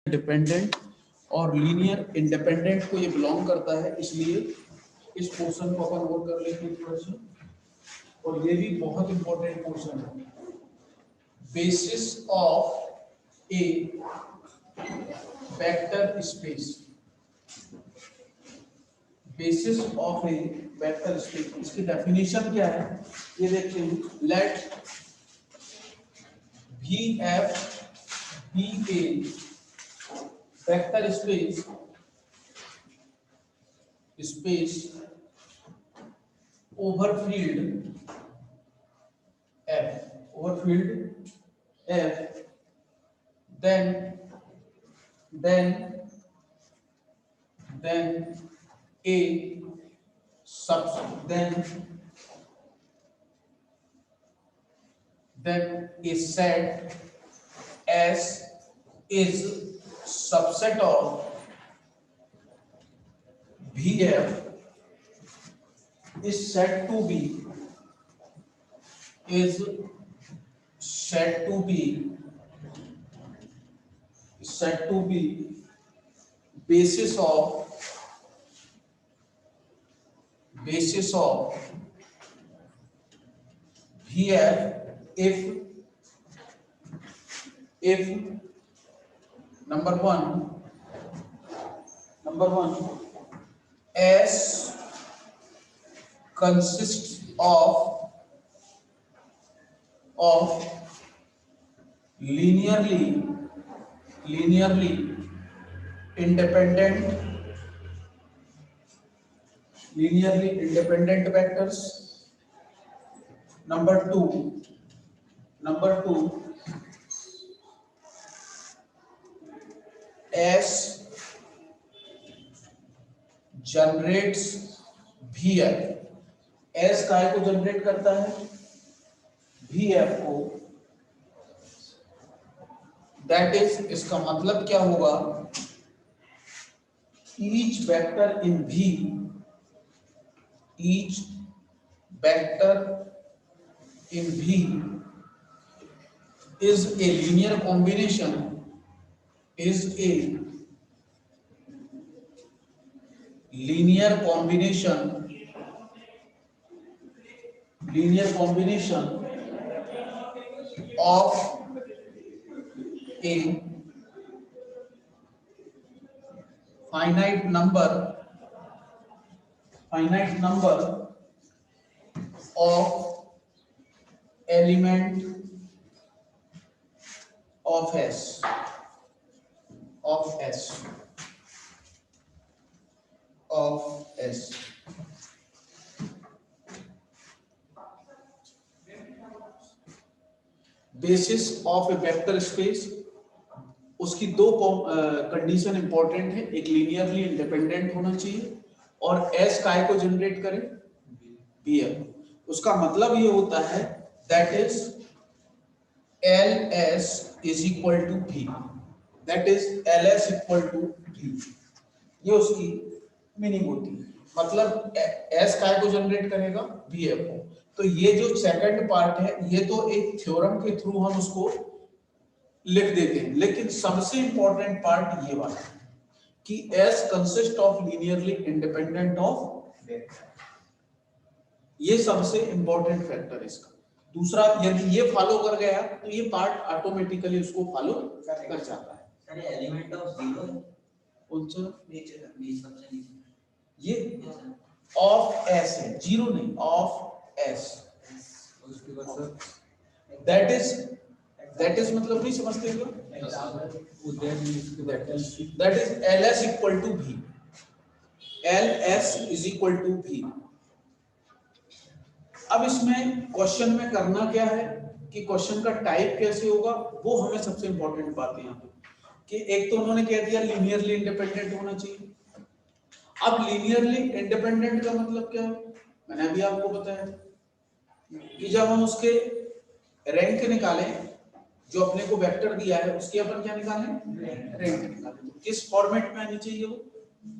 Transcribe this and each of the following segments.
Dependent और linear independent को ये बिलोंग करता है, इसलिए इस पोर्शन को अपन नोट कर लेते हैं थोड़ा सा। और ये भी बहुत इंपॉर्टेंट पोर्शन है। Basis of a vector space, basis of a vector space, इसकी डेफिनेशन क्या है ये देखते हैं। Let V F be a vector space overfilled F, then a set S is subset of VF is said to be basis of VF if number one S consists of linearly independent vectors. Number two, S generates VF. S काय को generate करता है? VF को। That is, इसका मतलब क्या होगा? each vector in V is a linear combination of a finite number of element of S. Basis of a vector space, उसकी दो कंडीशन इंपॉर्टेंट है। एक लीनियरली इंडिपेंडेंट होना चाहिए और एस काय को जनरेट करे? VF। उसका मतलब ये होता है that is LS is equal to V, that is LS equal to V, ये उसकी मीनिंग होती है। मतलब S काय को जनरेट करेगा? VF को। तो ये जो सेकंड पार्ट है ये तो एक थ्योरम के थ्रू हम उसको लिख देते हैं, लेकिन सबसे इंपॉर्टेंट पार्ट ये वाला है कि S consist of linearly independent of vector. ये सबसे इंपॉर्टेंट फैक्टर है इसका। दूसरा, यदि ये फॉलो कर गया तो ये पार्ट ऑटोमेटिकली उसको फॉलो कर जाता है। सर एलिमेंट ऑफ जीरो कौन सा? नीचे सबसे नीचे ये ऑफ S है, जीरो नहीं, ऑफ S। उसके बाद सर दैट इज मतलब नहीं समझते हो? That is LS equal to V, LS is equal to V। अब इसमें क्वेश्चन में करना क्या है कि क्वेश्चन का टाइप कैसे होगा, वो हमें सबसे इंपॉर्टेंट बात है यहाँ पे कि एक तो उन्होंने कह दिया लीनियरली इंडिपेंडेंट होना चाहिए। अब लीनियरली इंडिपेंडेंट का मतलब क्या है? मैंने अभी आपको बताया कि जब हम उसके रैंक निकालें, जो अपने को वेक्टर दिया है उसके अपन क्या निकालें? रैंक निकालें। तो किस फॉर्मेट में आनी चाहिए वो?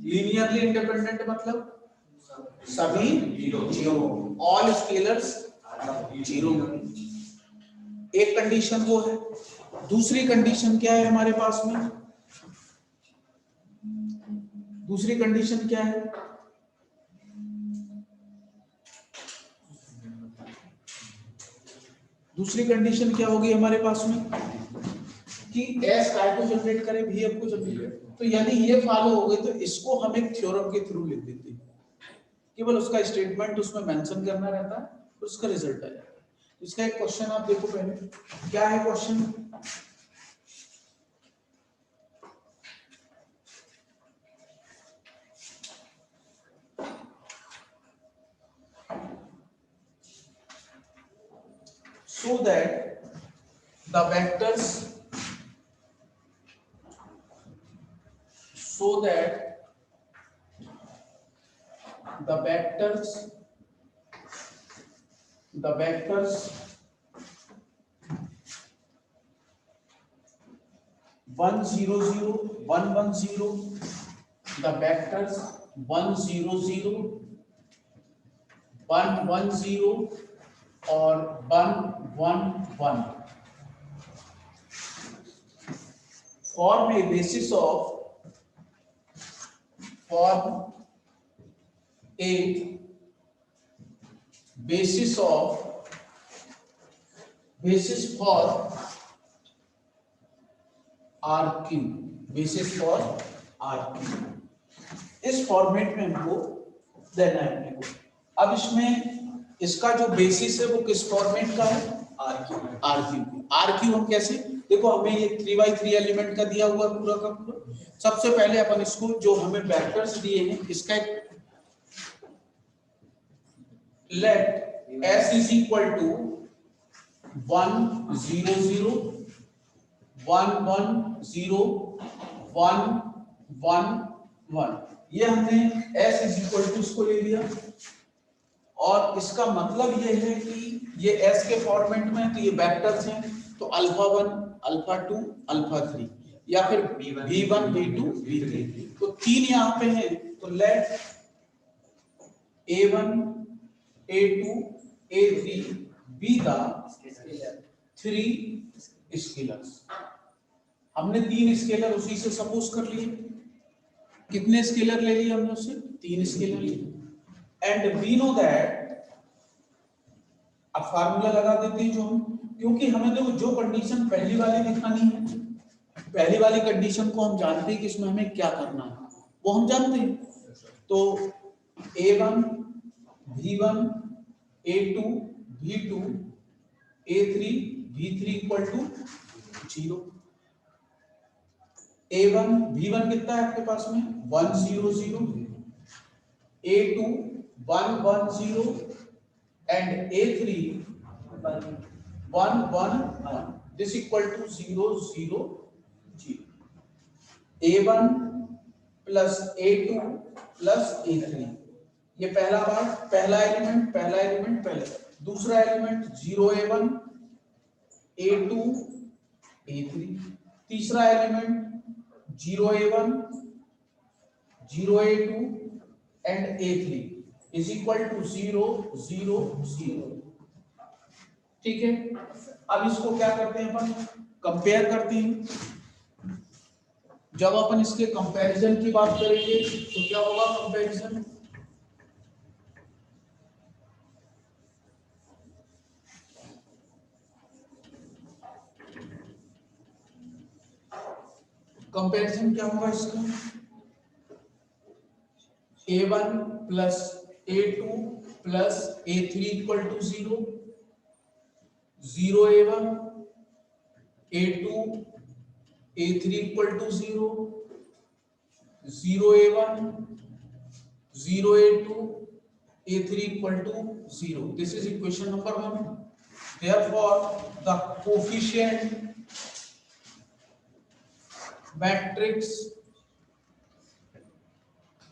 लीनियरली इंडिपेंडेंट मतलब सभी जीरो, ऑल स्केलर्स जीरो। एक कंडीशन वो है। दूसरी कंडीशन क्या है हमारे पास में? दूसरी कंडीशन क्या है? दूसरी कंडीशन क्या होगी हमारे पास में कि एस काय को जनरेट करे, भी एफ को जनरेट। तो यदि ये फॉलो हो गई तो इसको हम एक थ्योरम के थ्रू लिख देते हैं, केवल उसका स्टेटमेंट उसमें मेंशन करना रहता है, उसका रिजल्ट आ जाता है। इसका एक क्वेश्चन आप देखो पहले, क्या है question? so that the vectors the vectors 1 0 0 1 1 0, the vectors 1 0 0 1 1 0 और 1 1 1 form a basis of basis for RQ, basis for RQ। इस फॉर्मेट में हमको देना है अपने को। अब इसमें इसका जो बेसिस है वो किस फॉर्मेट का है? RQ। RQ हम कैसे, देखो हमें ये 3x3 एलिमेंट का दिया हुआ पूरा का पूरा। सबसे पहले अपन इसको जो हमें वेक्टर्स दिए हैं इसका let S is equal to 1 0 0 1 1 0 1 1 1, ये हमने S इज इक्वल टू इसको ले लिया। और इसका मतलब ये है कि ये S के फॉर्मेट में है तो ये वेक्टर्स हैं, तो अल्फा 1 अल्फा 2 अल्फा 3 या फिर v1 v2 v3, तो तीन यहाँ पे हैं। तो late a1 a2 a3 be the 3 scalars. हमने 3 स्केलर उसी से सपोज कर लिए। कितने स्केलर ले लिए हमने उससे? 3 स्केलर लिए। एंड वी नो दैट, अब फार्मूला लगा देते हैं जो हम, क्योंकि हमें देखो जो कंडीशन पहली वाली दिखानी है, पहली वाली कंडीशन को हम जानते हैं कि इसमें हमें क्या करना है, वो हम जानते हैं। तो a1 v1 a2 v2 a3 v3 equal to 0। a1 v1 कितना है आपके पास में? 1 0 0, a2 1 1 0 and a3 1 1 1, this equal to 0 0 0। a1 plus a2 plus a3, ये पहला बार, पहला एलिमेंट। दूसरा एलिमेंट 0 a1 a2 a3, तीसरा element 0 a1 0 a2 and a3 is equal to 0 0 0। ठीक है, अब इसको क्या करते हैं अपन? कंपेयर करते हैं। जब अपन इसके कंपैरिजन की बात करेंगे तो क्या होगा कंपैरिजन? कंपैरिजन क्या होगा इसका? a1 plus a2 plus a3 equal to 0, 0 a1 a2 a3 equal to 0, 0 a1 0 a2 a3 equal to 0। This is equation number 1। Therefore the coefficient matrix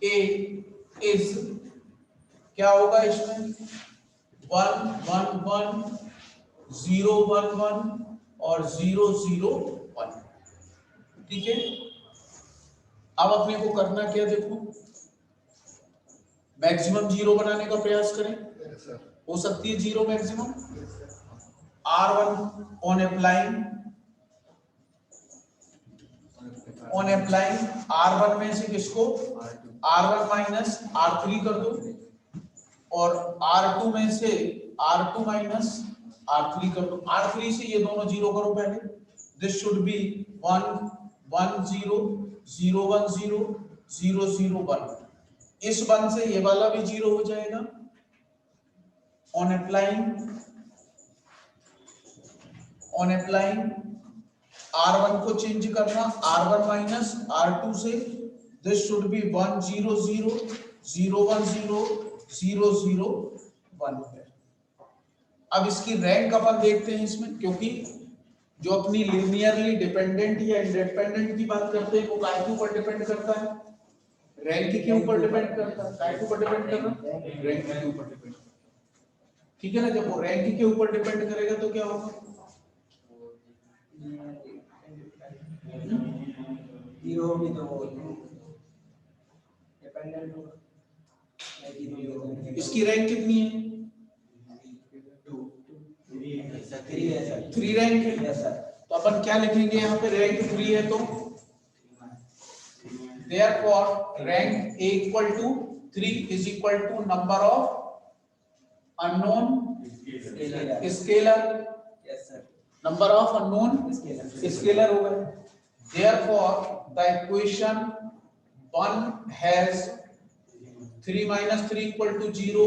A is, क्या होगा इसमें? 1 1 1 0 1 1 और 0 0 1। ठीक है, अब अपने को करना क्या? देखो मैक्सिमम 0 बनाने का प्रयास करें। हो सकती है 0 maximum. R1 on applying on applying R1 में से किसको R1 माइनस R3 कर दो और R2 में से R2 माइनस R3 कर दो। R3 से ये दोनों जीरो करो पहले। This should be 1 1 0 0 1 0 0 0 1। इस 1 से ये वाला भी जीरो हो जाएगा। ऑन अप्लाइंग R1 को चेंज करना R1 माइनस R2 से। दिस शुड बी 1 0 0 0 1 0 0 0 1 है। अब इसकी रैंक अपन देखते हैं इसमें, क्योंकि जो अपनी लीनियरली डिपेंडेंट या इंडिपेंडेंट की बात करते हैं वो काय के ऊपर डिपेंड करता है, रैंक के ऊपर डिपेंड करता है। काय के ऊपर डिपेंड कर रहा है, रैंक के ऊपर डिपेंड। ठीक है ना, जब वो रैंक के ऊपर डिपेंड करेगा तो क्या होगा, जीरो भी तो डिपेंडेंट होगा। इसकी रैंक कितनी है, 3 है सर। 3 रैंक है। Yes sir. तो अपन क्या लिखेंगे यहाँ पे, रैंक 3 है तो therefore rank A equal to 3 is equal to number of unknown scalar, yes sir. number of unknown scalar हो गए। therefore the equation 1 has 3 minus 3 equal to 0,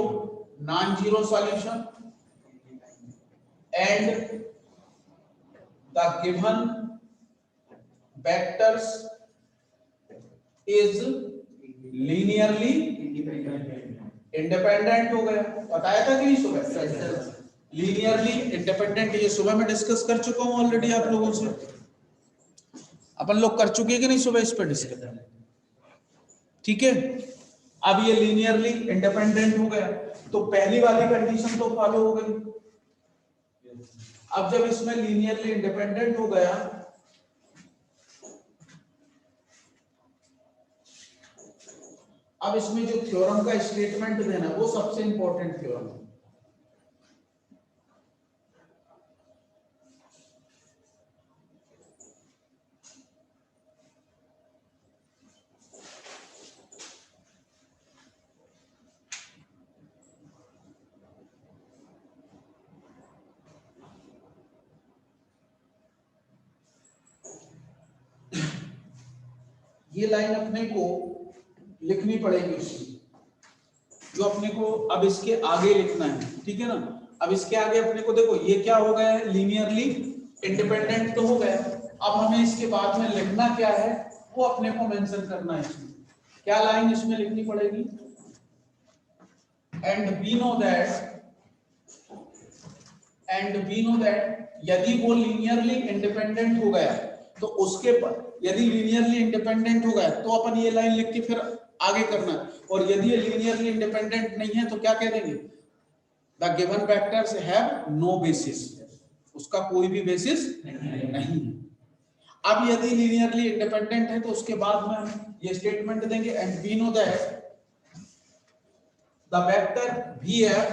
non-zero solution, and the given vectors is linearly independent हो गया। बताया था कि नहीं सुबह, linearly independent, ये सुबह में डिस्कस कर चुका हूं ऑलरेडी आप लोगों से। अपन लोग कर चुके कि नहीं सुबह इस पर डिस्कस, ठीक है। अब ये लीनियरली इंडिपेंडेंट हो गया तो पहली वाली कंडीशन तो फॉलो हो गई। अब जब इसमें लीनियरली इंडिपेंडेंट हो गया अब इसमें जो थ्योरम का स्टेटमेंट देना वो सबसे इंपॉर्टेंट थ्योरम है। ये लाइन अपने को लिखनी पड़ेगी उसकी, जो अपने को अब इसके आगे लिखना है, ठीक है ना। अब इसके आगे अपने को देखो ये क्या हो गया है, लीनियरली इंडिपेंडेंट तो हो गया। अब हमें इसके बाद में लिखना क्या है वो अपने को मेंशन करना है। इसमें क्या लाइन इसमें लिखनी पड़ेगी, एंड वी नो दैट यदि वो लीनियरली इंडिपेंडेंट हो गया तो उसके पर यदि लीनियरली इंडिपेंडेंट हो गया तो अपन ये लाइन लिख के फिर आगे करना है। और यदि ये लीनियरली इंडिपेंडेंट नहीं है तो क्या कह देंगे, the given vectors have no basis, उसका कोई भी बेसिस नहीं है। अब यदि लीनियरली इंडिपेंडेंट है तो उसके बाद में हम ये स्टेटमेंट देंगे, and we know that the vector VF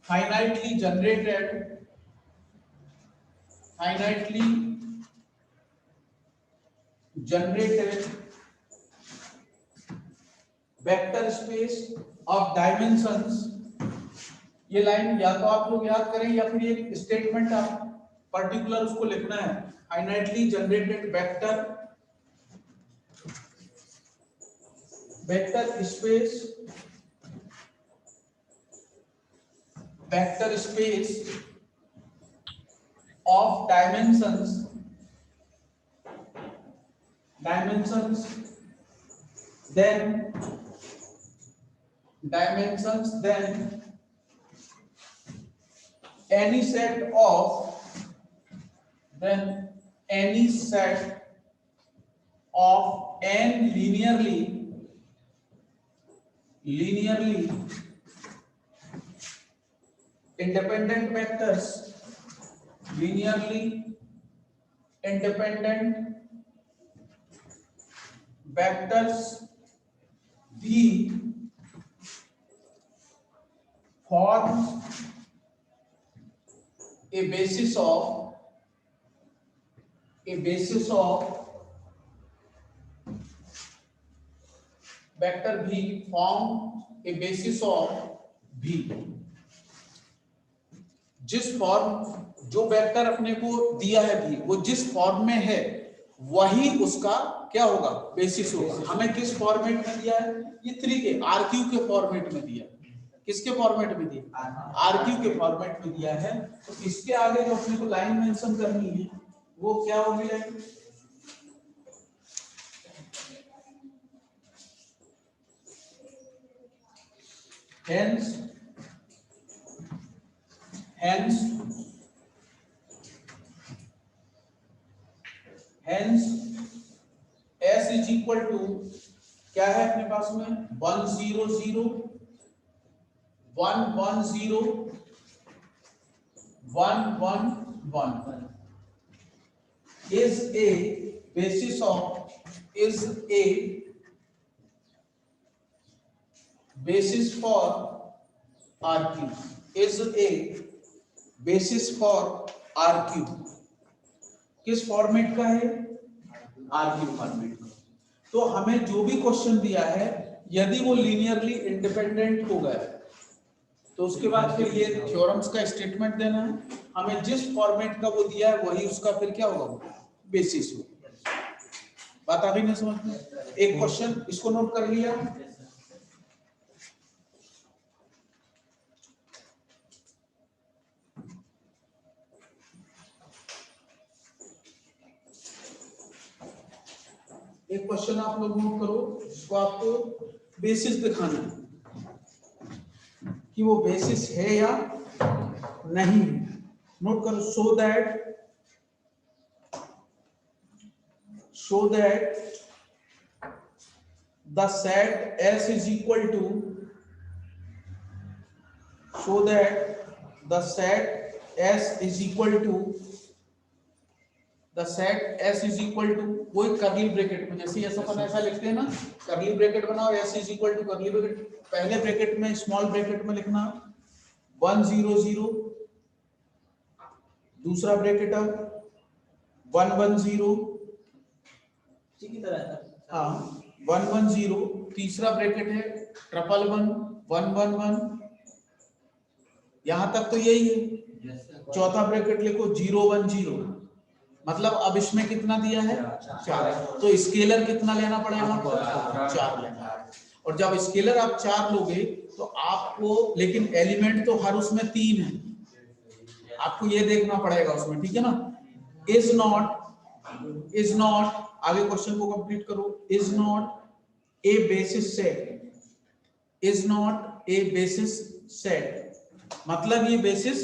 finitely generated vector space of dimensions. ये लाइन या तो आप लोग याद करें या फिर ये स्टेटमेंट आप पर्टिकुलर उसको लिखना है, finitely generated vector space of dimensions then any set of n linearly independent vectors, V forms a basis of vector v form a basis of v। जिस फॉर्म जो वेक्टर अपने को दिया है भी वो जिस फॉर्म में है वही उसका क्या होगा बेसिस होगा। हमें किस फॉर्मेट में दिया है ये 3 के आरक्यू के फॉर्मेट में दिया। किसके फॉर्मेट में दिया आरक्यू के फॉर्मेट में दिया है। तो इसके आगे जो अपने को लाइन मेंशन करनी है वो क्या होगी line hence s is equal to क्या है अपने पास में 1 0 0 1 1 0 1 1 1 is a basis for RQ is a basis for RQ। किस फॉर्मेट का है आरक्यू फॉर्मेट का। तो हमें जो भी क्वेश्चन दिया है यदि वो लीनियरली इंडिपेंडेंट हो गया तो उसके बाद फिर ये थ्योरम्स का स्टेटमेंट देना है। हमें जिस फॉर्मेट का वो दिया है वही उसका फिर क्या होगा बेसिस होगा। बात आ गई ना समझ में। एक क्वेश्चन इसको नोट कर लिया। एक क्वेश्चन आप लोग नोट करो इसको आपको बेसिस दिखाना है कि वो बेसिस है या नहीं। नोट करो so that the set S is equal to वो एक कर्ली ब्रैकेट में जैसे ऐसा अपन ऐसा लिखते हैं ना कर्ली ब्रैकेट बनाओ S is equal to curly bracket पहले ब्रैकेट में स्मॉल ब्रैकेट में लिखना 1 0 0 दूसरा ब्रैकेट अब 1 1 0 ठीक ही तरह है। हाँ 1 1 0 तीसरा ब्रैकेट है 1 1 1 1 1 यहां तक तो यही है। चौथा ब्रैकेट लिखो 0 1 0 मतलब अब इसमें कितना दिया है 4 तो स्केलर कितना लेना पड़ेगा आपको 4 लेना है। और जब स्केलर आप 4 लोगे तो आपको लेकिन एलिमेंट तो हर उसमें 3 है आपको ये देखना पड़ेगा उसमें ठीक है ना। इज नॉट आगे क्वेश्चन को कंप्लीट करो। Is not a basis set मतलब ये बेसिस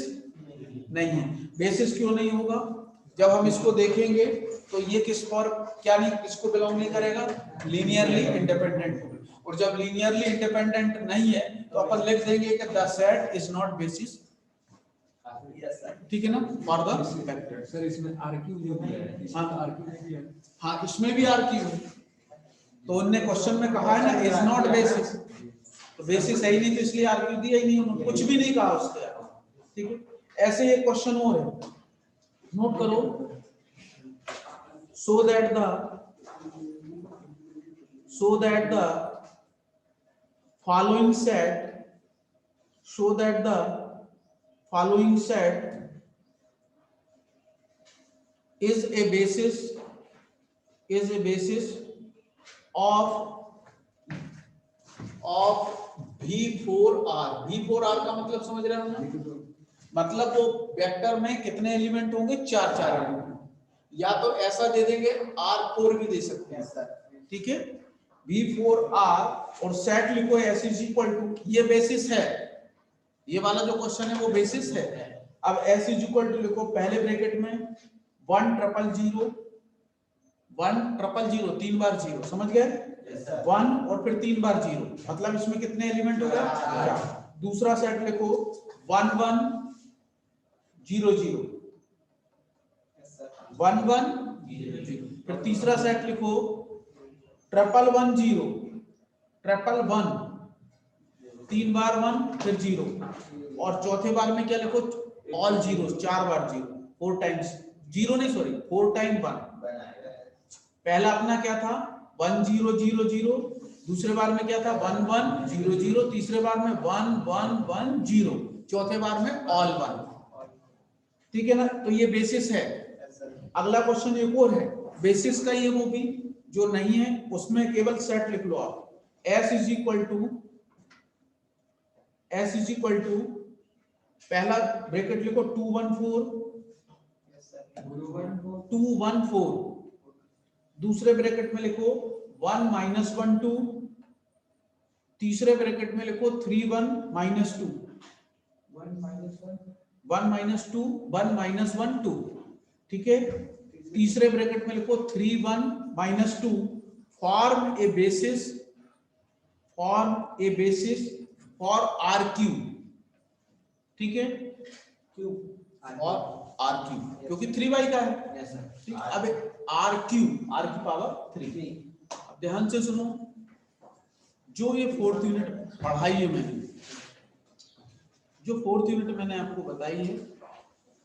नहीं है। बेसिस क्यों नहीं होगा जब हम इसको देखेंगे तो ये किस फॉर्म क्या नहीं किसको बिलोंग नहीं करेगा लीनियरली इंडिपेंडेंट होगा। और जब लीनियरली इंडिपेंडेंट नहीं है तो अपन लिख देंगे कि the set is not basis ठीक है ना फॉर द वेक्टर। सर इसमें आरक्यू जो दिया है इसमें आरक्यू नहीं दिया है। हाँ इसमें भी आरक्यू तो उन्होंने क्वेश्चन में कहा है ना इज नॉट बेसिस तो बेसिस है ही नहीं तो इसलिए आरक्यू दिया ही नहीं उन्होंने कुछ भी नहीं कहा उसके ठीक है। ऐसे एक क्वेश्चन और है नोट करो so that the following set is a basis of V4R। V4R का मतलब समझ रहे हो ना मतलब वो वेक्टर में कितने एलिमेंट होंगे 4 4 एलिमेंट। या तो ऐसा दे देंगे R4 भी दे सकते हैं ठीक है V4R और सेट लिखो S इज इक्वल टू ये बेसिस है ये वाला जो क्वेश्चन है वो बेसिस है। अब S इज इक्वल टू लिखो पहले ब्रैकेट में 1 0 0 1 0 0 3 बार 0 समझ गए 1 और फिर 3 बार 0 मतलब इसमें कितने एलिमेंट हो गए 4। दूसरा सेट लिखो 1 1 0 0 1 1 फिर तीसरा सेट लिखो 1 1 0 1 1 3 बार 1 फिर 0, और चौथे बार में क्या लिखो, ऑल जीरो, 4 बार 0, 4 टाइम्स 0 नहीं सॉरी 4 टाइम 1। पहला अपना क्या था 1 0 0 0, दूसरे बार में क्या था 1 1 0 0, तीसरे बार में 1 1 1 0, चौथे बार में ऑल 1। ठीक है ना, तो ये बेसिस है। अगला क्वेश्चन एक और है बेसिस का, ये वो भी जो नहीं है उसमें केवल सेट लिख लो आप। S इज इक्वल टू पहला ब्रैकेट लिखो 214, दूसरे ब्रैकेट में लिखो 1 -1 2, तीसरे ब्रैकेट में लिखो 3 1 -2, 1 -2 1 -1 2, ठीक है। तीसरे ब्रैकेट में लिखो 3 1 -2, form a basis for R Q, ठीक है, और आर क्यू क्योंकि 3 बाई का है। Yes sir. ठीक, अब आर की पावर 3। अब ध्यान से सुनो, जो ये 4th यूनिट पढ़ाई है मैंने, जो 4th यूनिट मैंने आपको बताई है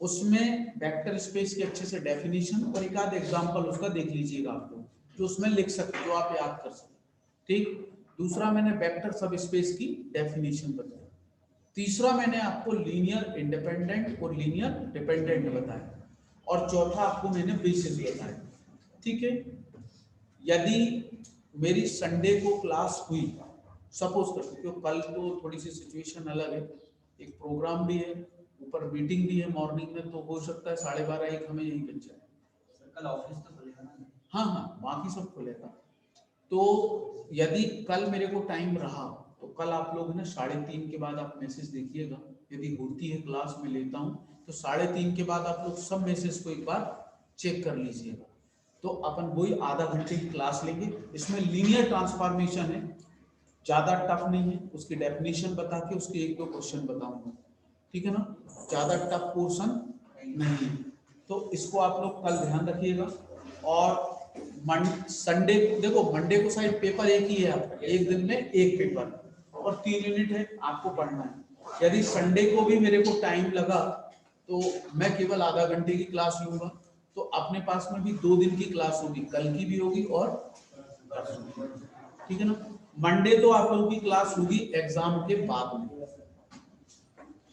उसमें वेक्टर स्पेस की अच्छे से डेफिनेशन और एक आध एग्जांपल उसका देख लीजिएगा आप लोग, जो उसमें लिख सकते, जो आप याद कर सकते। ठीक, दूसरा मैंने वेक्टर सब स्पेस की डेफिनेशन बताई, तीसरा मैंने आपको लीनियर इंडिपेंडेंट और लीनियर डिपेंडेंट बताया, और चौथा आपको मैंने बेसिस बताया। ठीक है, यदि मेरी संडे को क्लास हुई, सपोज करते क्योंकि कल तो थोड़ी सी सिचुएशन अलग है, एक प्रोग्राम भी है, ऊपर मीटिंग भी है मॉर्निंग में, तो हो सकता है 12:30 1 हमें यहीं मिल जाए। कल ऑफिस तो खुलेगा ना? हाँ हाँ, बाकी सब खुलेगा। तो यदि कल मेरे को टाइम रहा तो कल आप लोग ना 3:30 के बाद आप मैसेज देखिएगा, यदि होती है क्लास में लेता हूँ तो 3:30 के बाद आप लोग सब मैसेज को एक बार चेक कर लीजिएगा। तो अपन वही आधा घंटे की क्लास लेंगे, इसमें लीनियर ट्रांसफॉर्मेशन है, ज़्यादा टफ नहीं है, उसकी डेफिनेशन बता के उसके 1-2 क्वेश्चन बताऊंगा, ठीक है ना, ज़्यादा टफ पोर्शन नहीं है। तो इसको आप लोग कल ध्यान रखिएगा। और संडे देखो, मंडे को शायद पेपर एक ही है आपका, एक दिन में एक पेपर और 3 यूनिट है आपको पढ़ना है। यदि संडे को भी मेरे को टाइम लगा तो मैं केवल आधा घंटे की क्लास लूंगा, तो अपने पास में भी 2 दिन की क्लास होगी, कल की भी होगी और परसों की, ठीक है ना। मंडे तो आप लोगों की क्लास होगी एग्जाम के बाद में,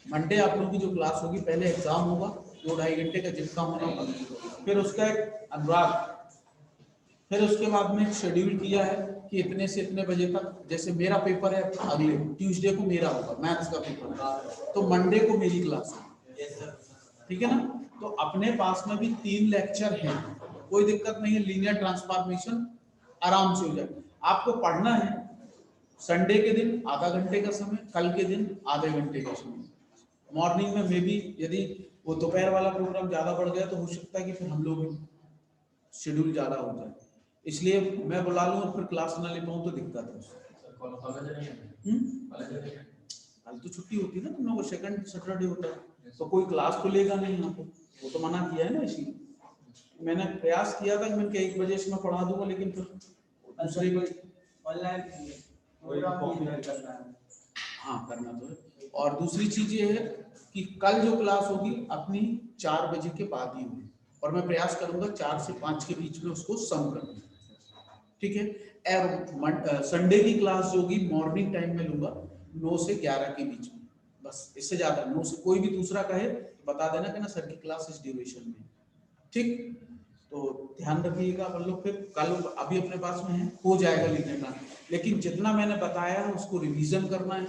मंडे आप लोगों की जो क्लास होगी पहले एग्जाम होगा 2-2.5 घंटे का जितना होना होगा, फिर उसका एक अनुराग, फिर उसके बाद में शेड्यूल किया है कि इतने से इतने बजे तक, जैसे मेरा पेपर है अगले ट्यूसडे को मेरा होगा मैथ्स का पेपर, तो मंडे को मेरी क्लास होगी, ठीक है ना। तो अपने पास में भी 3 लेक्चर हैं, कोई दिक्कत नहीं है, लीनियर ट्रांसफॉर्मेशन आराम से हो जाए। आपको पढ़ना है संडे के दिन आधा घंटे का समय, कल के दिन आधे घंटे का समय, मॉर्निंग में मे बी यदि वो दोपहर वाला प्रोग्राम ज्यादा बढ़ गया तो हो सकता है कि फिर हम लोग शेड्यूल ज्यादा हो जाए, इसलिए मैं बुला लूँ और फिर क्लास ना ले पाऊँ तो दिक्कत है। कल तो छुट्टी होती है ना तुम लोगों को, सेकंड सैटरडे होता है, तो कोई क्लास तो लेगा नहीं यहाँ पे, वो तो मना किया है ना। इसीलिए मैंने प्रयास किया था कि मैंने 1 बजे से मैं पढ़ा दूंगा, लेकिन फिर दूसरे ऑनलाइन हाँ करना तो है। और दूसरी चीज ये है कि कल जो क्लास होगी अपनी 4 बजे के बाद ही होगी, और मैं प्रयास करूंगा 4 से 5 के बीच में उसको सम करना, ठीक है। संडे की क्लास जो होगी मॉर्निंग टाइम में लूंगा 9 से 11 के बीच में, बस इससे ज्यादा 9 से, कोई भी दूसरा कहे तो बता देना कि ना सर की क्लास इस ड्यूरेशन में, ठीक। तो ध्यान रखिएगा अपन लोग, फिर कल अभी अपने पास में है, हो जाएगा लिखने का, लेकिन जितना मैंने बताया है उसको रिवीजन करना है,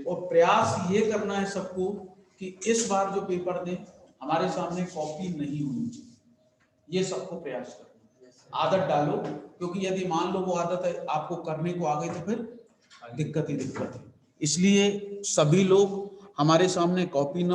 और प्रयास ये करना है सबको कि इस बार जो पेपर दें हमारे सामने कॉपी नहीं होनी चाहिए, ये सबको प्रयास करना, आदत डालो, क्योंकि यदि मान लो वो आदत है आपको करने को आ गई तो फिर दिक्कत ही दिक्कत है। इसलिए सभी लोग हमारे सामने कॉपी न